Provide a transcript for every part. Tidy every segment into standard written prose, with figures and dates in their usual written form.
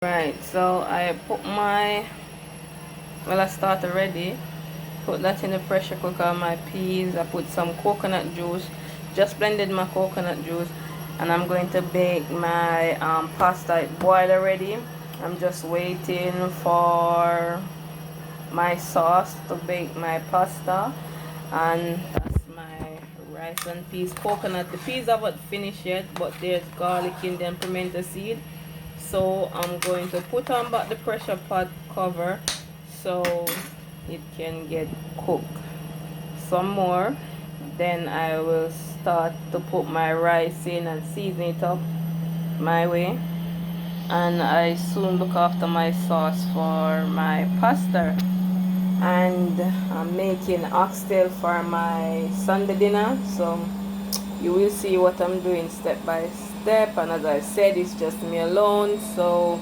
Right, so I put my, well, I start already. Put that in the pressure cooker, my peas. I put some coconut juice, just blended my coconut juice, and I'm going to bake my pasta. It boiled already. I'm just waiting for my sauce to bake my pasta, and that's my rice and peas. Coconut, the peas haven't finished yet, but there's garlic in them, pimento seed. So I'm going to put on back the pressure pot cover so it can get cooked some more. Then I will start to put my rice in and season it up my way, and I soon look after my sauce for my pasta. And I'm making oxtail for my Sunday dinner, so you will see what I'm doing step by step. And as I said, it's just me alone, so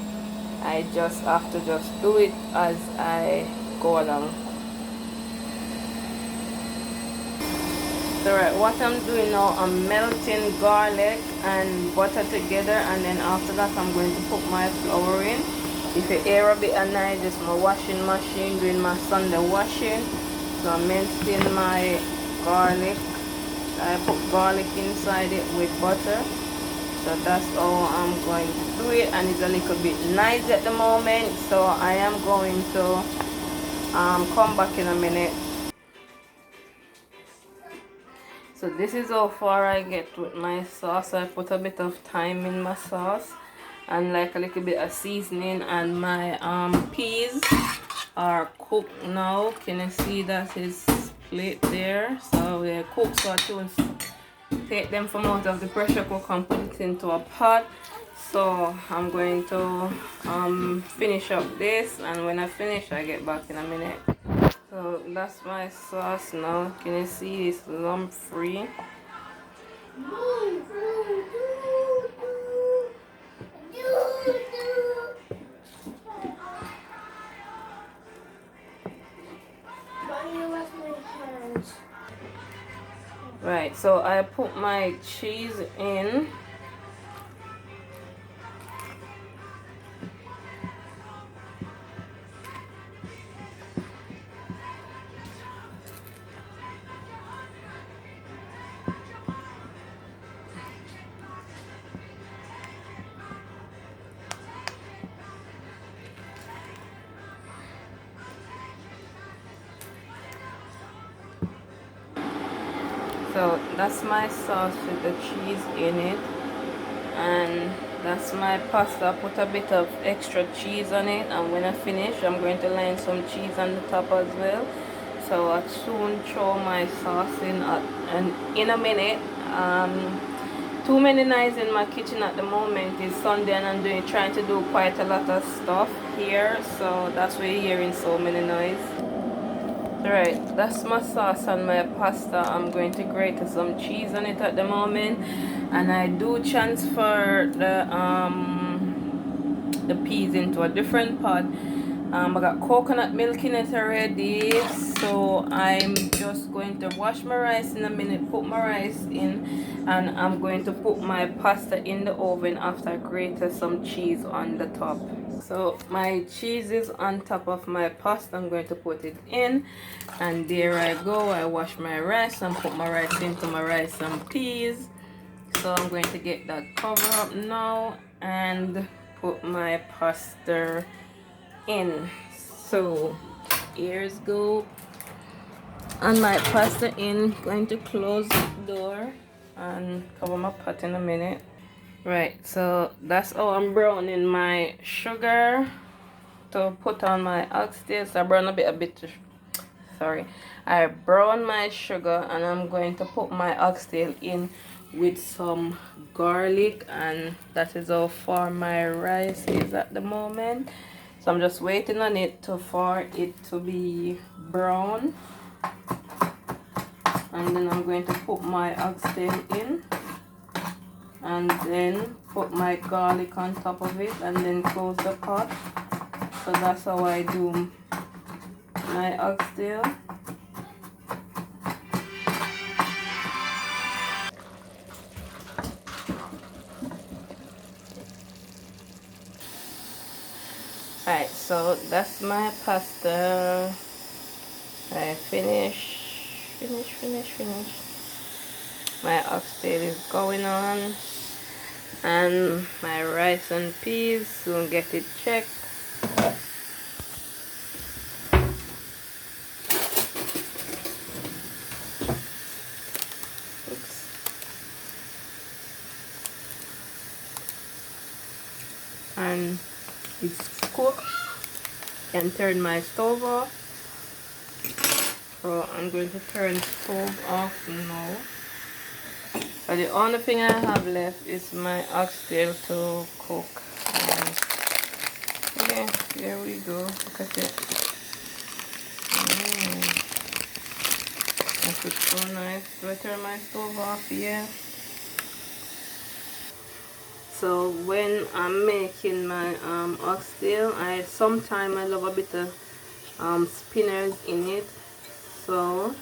I just have to just do it as I go along. So right, what I'm doing now, I'm melting garlic and butter together, and then after that I'm going to put my flour in. If you hear a bit of noise, it's my washing machine doing my Sunday washing. So I'm melting my garlic. I put garlic inside it with butter. So that's how I'm going to do it, and it's a little bit nice at the moment, so I am going to come back in a minute. So this is how far I get with my sauce. I put a bit of thyme in my sauce and like a little bit of seasoning, and my peas are cooked now. Can you see that is split there? So they're cooked, so I just take them from out of the pressure cooker and put it into a pot. So I'm going to finish up this, and when I finish I get back in a minute. So that's my sauce now. Can you see it's lump free? Right, so I put my cheese in. So that's my sauce with the cheese in it, and that's my pasta. I put a bit of extra cheese on it, and when I finish I'm going to line some cheese on the top as well. So I'll soon throw my sauce in and in a minute. Too many knives in my kitchen at the moment. It's Sunday and I'm trying to do quite a lot of stuff here, so that's why you're hearing so many noise. Right, that's my sauce on my pasta. I'm going to grate some cheese on it at the moment, and I do transfer the peas into a different pot. I got coconut milk in it already, so I'm just going to wash my rice in a minute, put my rice in, and I'm going to put my pasta in the oven after I grated some cheese on the top. So my cheese is on top of my pasta. I'm going to put it in, and there I go. I wash my rice and put my rice into my rice and peas. So I'm going to get that cover up now and put my pasta in. So here's go, and my pasta in. Going to close the door and cover my pot in a minute. Right, so that's how I'm browning my sugar to put on my oxtail. So I brown a bit sorry, I brown my sugar, and I'm going to put my oxtail in with some garlic, and that is how far my rice is at the moment. So I'm just waiting on it for it to be brown, and then I'm going to put my oxtail in, and then put my garlic on top of it, and then close the pot. So that's how I do my oxtail. Alright, so that's my pasta. I finish. My oxtail is going on, and my rice and peas soon get it checked. Oops. And it's cooked, and turn my stove off. So I'm going to turn the stove off now. So the only thing I have left is my oxtail to cook. And yeah, there we go. Look at it. That looks so nice. Do I turn my stove off? Yeah. So when I'm making my oxtail, sometimes I love a bit of spinners in it. So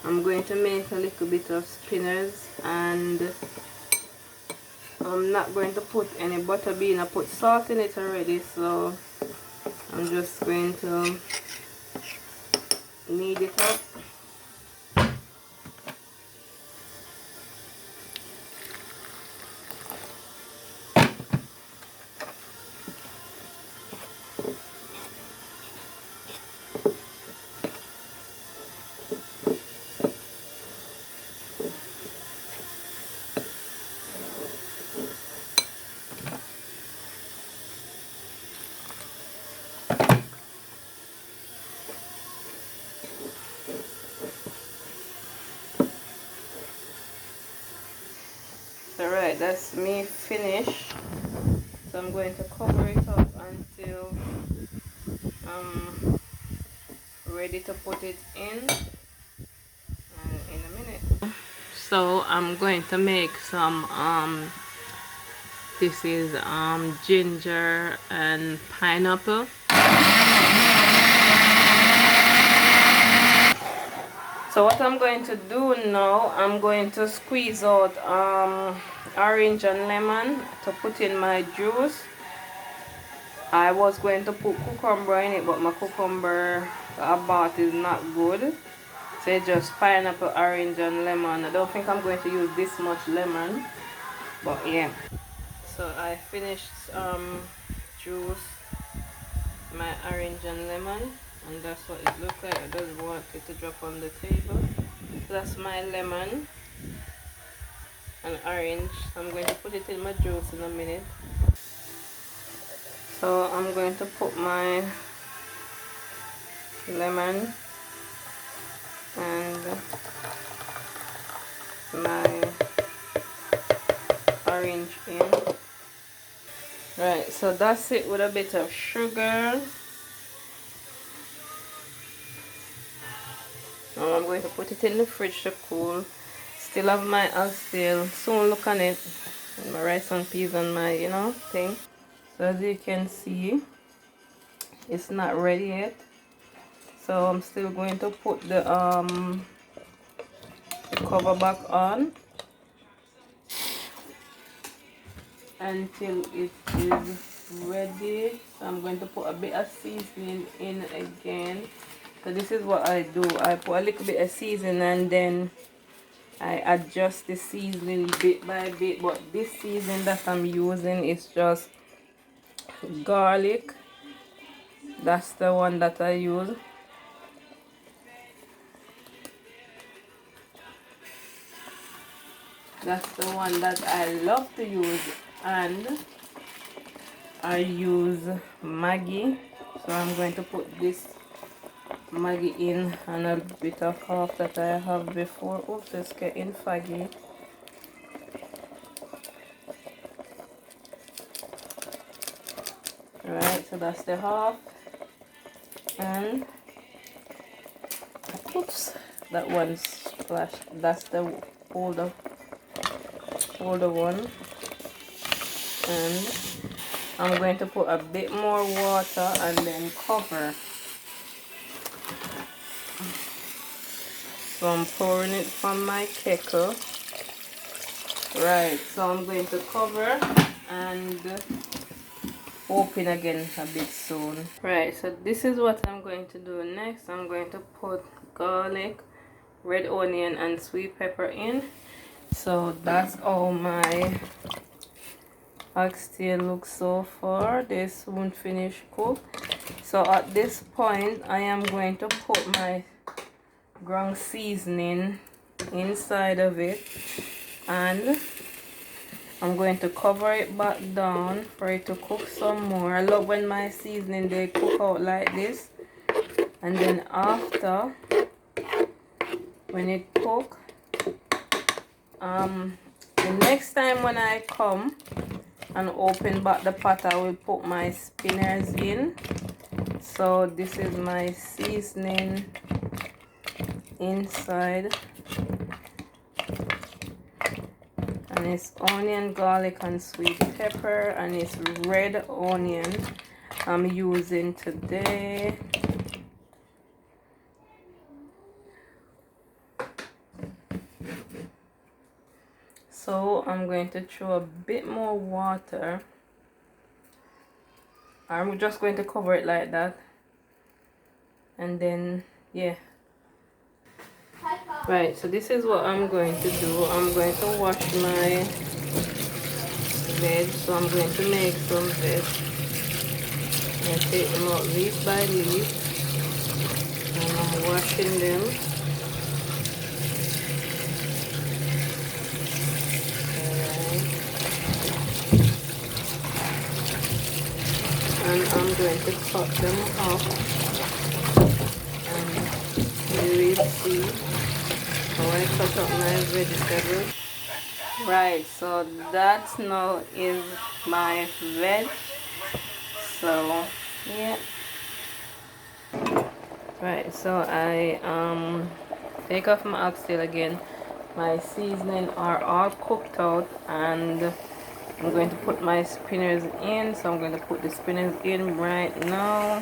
I'm going to make a little bit of spinners, and I'm not going to put any butter bean. I put salt in it already, so I'm just going to knead it up. Alright, that's me finished. So I'm going to cover it up until I'm ready to put it in a minute. So I'm going to make some this is ginger and pineapple. So what I'm going to do now, I'm going to squeeze out orange and lemon to put in my juice. I was going to put cucumber in it, but my cucumber I bought is not good. So it's just pineapple, orange and lemon. I don't think I'm going to use this much lemon, but yeah. So I finished juice my orange and lemon, and that's what it looks like. I just want it to drop on the table. So that's my lemon and orange. I'm going to put it in my juice in a minute. So I'm going to put my lemon and my orange in. Right, so that's it with a bit of sugar. Now I'm going to put it in the fridge to cool. Still have my oxtail. Soon look on it. And my rice and peas and my, thing. So as you can see, it's not ready yet. So I'm still going to put the cover back on until it is ready. So I'm going to put a bit of seasoning in again. So this is what I do. I put a little bit of seasoning and then I adjust the seasoning bit by bit. But this seasoning that I'm using is just garlic. That's the one that I use. That's the one that I love to use, and I use Maggi. So I'm going to put this Maggi in and a bit of half that I have before. Oops, it's getting faggy. Alright, so that's the half, and oops, that one's splashed. That's the older one, and I'm going to put a bit more water and then cover. So I'm pouring it from my kettle. Right, so I'm going to cover and open again a bit soon. Right, so this is what I'm going to do next. I'm going to put garlic, red onion and sweet pepper in. So that's all my oxtail looks so far. This won't finish cook. So at this point I am going to put my ground seasoning inside of it, and I'm going to cover it back down for it to cook some more. I love when my seasoning they cook out like this, and then after when it cook, the next time when I come and open back the pot, I will put my spinners in. So this is my seasoning inside, and it's onion, garlic and sweet pepper, and it's red onion I'm using today. So I'm going to throw a bit more water. I'm just going to cover it like that, and then yeah. Right, so this is what I'm going to do. I'm going to wash my veg. So I'm going to make some veg and take them out leaf by leaf, and I'm washing them. And I'm going to cut them off, and you will see how I cut up my vegetables. Right, so that now is my veg. So yeah. Right, so I take off my oxtail again. My seasoning are all cooked out, and I'm going to put my spinners in. So I'm going to put the spinners in right now.